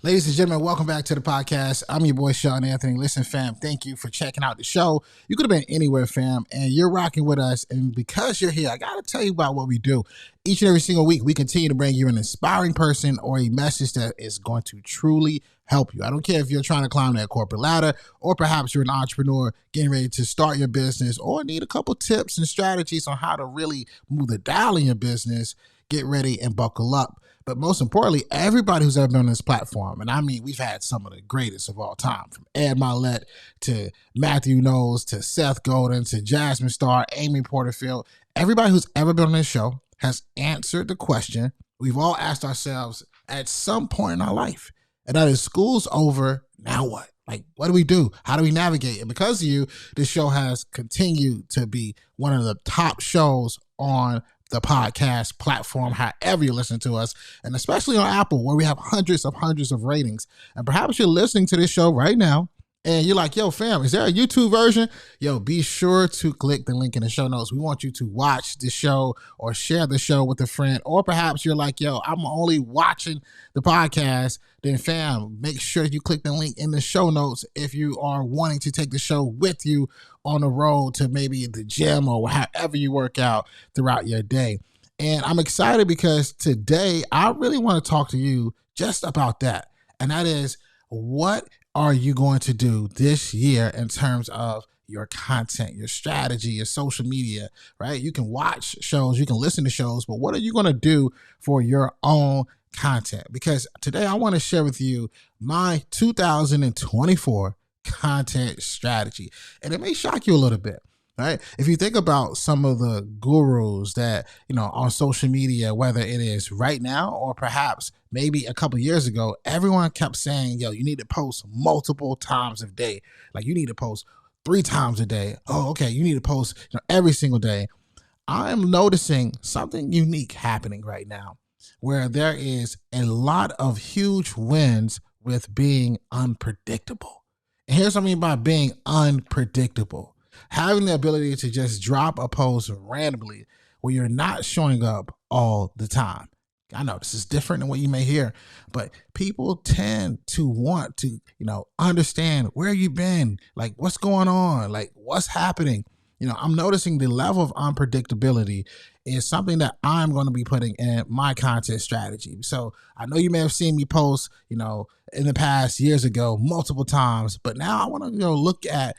Ladies and gentlemen, welcome back to the podcast. I'm your boy, Shawn Anthony. Listen, fam, thank you for checking out the show. You could have been anywhere, fam, and you're rocking with us. And because you're here, I got to tell you about what we do. Each and every single week, we continue to bring you an inspiring person or a message that is going to truly help you. I don't care if you're trying to climb that corporate ladder, or perhaps you're an entrepreneur getting ready to start your business, or need a couple tips and strategies on how to really move the dial in your business. Get ready and buckle up. But most importantly, everybody who's ever been on this platform, and I mean, we've had some of the greatest of all time, from Ed Milet to Matthew Knowles to Seth Godin to Jasmine Starr, Amy Porterfield. Everybody who's ever been on this show has answered the question we've all asked ourselves at some point in our life. And that is, school's over, now what? Like, what do we do? How do we navigate? And because of you, this show has continued to be one of the top shows on the podcast platform, however you listen to us, and especially on Apple, where we have hundreds of ratings. And perhaps you're listening to this show right now and you're like, yo, fam, is there a YouTube version? Yo, be sure to click the link in the show notes. We want you to watch the show or share the show with a friend. Or perhaps you're like, yo, I'm only watching the podcast. Then, fam, make sure you click the link in the show notes if you are wanting to take the show with you on the road to maybe the gym or however you work out throughout your day. And I'm excited because today I really want to talk to you just about that. And that is, what are you going to do this year in terms of your content, your strategy, your social media, right? You can watch shows, you can listen to shows, but what are you going to do for your own content? Because today I want to share with you my 2024 content strategy. And it may shock you a little bit, right? If you think about some of the gurus that, on social media, whether it is right now or perhaps maybe a couple of years ago, everyone kept saying, yo, you need to post multiple times a day. Like, you need to post 3 times a day. Oh, okay. You need to post every single day. I'm noticing something unique happening right now, where there is a lot of huge wins with being unpredictable. And here's what I mean by being unpredictable. Having the ability to just drop a post randomly where you're not showing up all the time. I know this is different than what you may hear, but people tend to want to, understand where you've been, like what's going on, like what's happening. I'm noticing the level of unpredictability is something that I'm going to be putting in my content strategy. So I know you may have seen me post, in the past years ago, multiple times, but now I want to look at,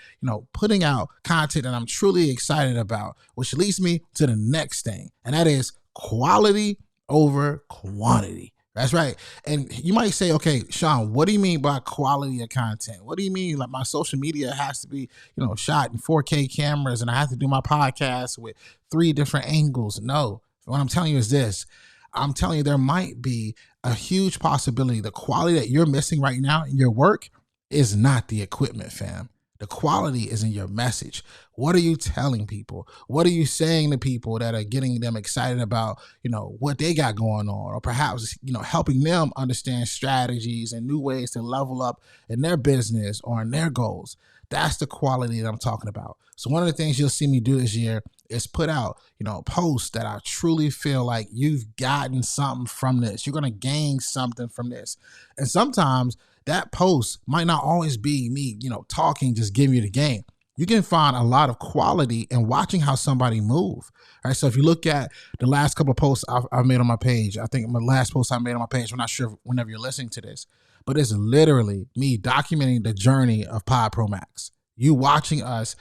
putting out content that I'm truly excited about, which leads me to the next thing. And that is quality over quantity. That's right. And you might say, okay, Shawn, what do you mean by quality of content? What do you mean? Like, my social media has to be, shot in 4K cameras and I have to do my podcast with 3 different angles. No, what I'm telling you is this. I'm telling you, there might be a huge possibility the quality that you're missing right now in your work is not the equipment, fam. The quality is in your message. What are you telling people? What are you saying to people that are getting them excited about, what they got going on, or perhaps, helping them understand strategies and new ways to level up in their business or in their goals? That's the quality that I'm talking about. So one of the things you'll see me do this year is put out, posts that I truly feel like you've gotten something from this. You're going to gain something from this. And sometimes that post might not always be me, talking, just giving you the game. You can find a lot of quality in watching how somebody move. All right. So if you look at the last couple of posts I've made on my page, I think my last post I made on my page, I'm not sure whenever you're listening to this, but it's literally me documenting the journey of PodProMax. You watching us,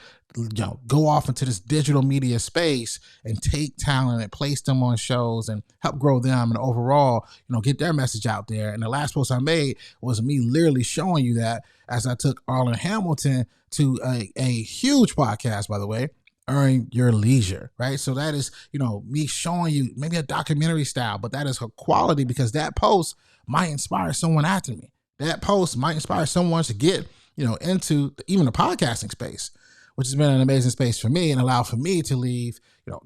go off into this digital media space and take talent and place them on shows and help grow them and overall, get their message out there. And the last post I made was me literally showing you that as I took Arlen Hamilton to a huge podcast, by the way, Earn Your Leisure, right? So that is, me showing you maybe a documentary style, but that is her quality because that post might inspire someone after me. That post might inspire someone to get into even the podcasting space, which has been an amazing space for me and allowed for me to leave,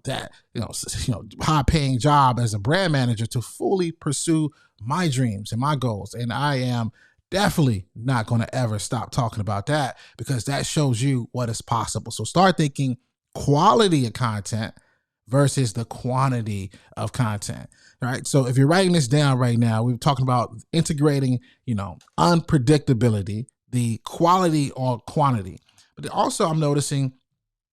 that high paying job as a brand manager to fully pursue my dreams and my goals. And I am definitely not going to ever stop talking about that because that shows you what is possible. So start thinking quality of content versus the quantity of content. All right. So if you're writing this down right now, we're talking about integrating, unpredictability, the quality or quantity. But also I'm noticing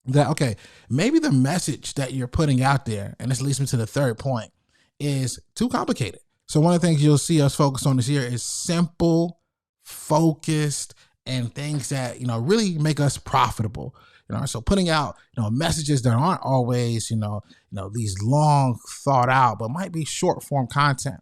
that, okay, maybe the message that you're putting out there, and this leads me to the third point, is too complicated. So one of the things you'll see us focus on this year is simple, focused, and things that, really make us profitable. So putting out, messages that aren't always, these long thought out, but might be short form content.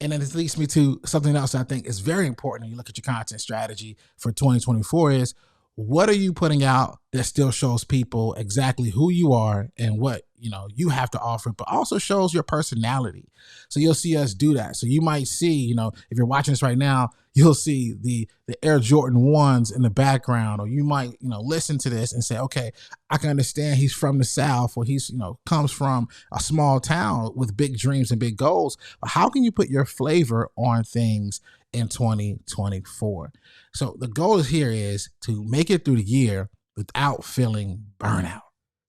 And then this leads me to something else I think is very important when you look at your content strategy for 2024 is, what are you putting out that still shows people exactly who you are and what, you have to offer, but also shows your personality. So you'll see us do that. So you might see, if you're watching this right now, you'll see the Air Jordan 1s in the background, or you might, listen to this and say, okay, I can understand he's from the South, or he's, comes from a small town with big dreams and big goals. But how can you put your flavor on things in 2024? So the goal here is to make it through the year without feeling burnout.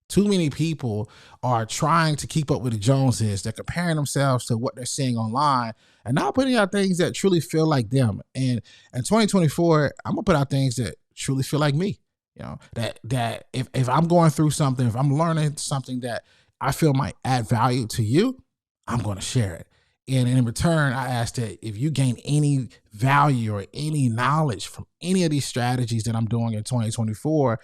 Too many people are trying to keep up with the Joneses. They're comparing themselves to what they're seeing online and not putting out things that truly feel like them. And in 2024, I'm gonna put out things that truly feel like me. That if I'm going through something, if I'm learning something that I feel might add value to you, I'm going to share it. And in return, I ask that if you gain any value or any knowledge from any of these strategies that I'm doing in 2024,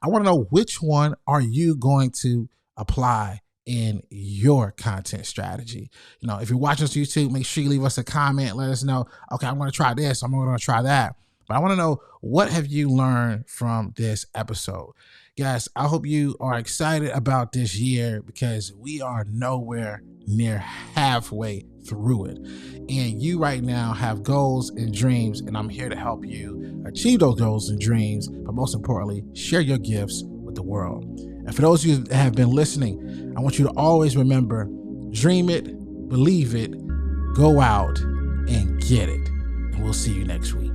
I want to know, which one are you going to apply in your content strategy? If you're watching us on YouTube, make sure you leave us a comment. Let us know, okay, I'm going to try this, I'm going to try that. But I want to know, what have you learned from this episode? Guys, I hope you are excited about this year, because we are nowhere near halfway through it. And you right now have goals and dreams, and I'm here to help you achieve those goals and dreams, but most importantly, share your gifts with the world. And for those of you that have been listening, I want you to always remember, dream it, believe it, go out and get it. And we'll see you next week.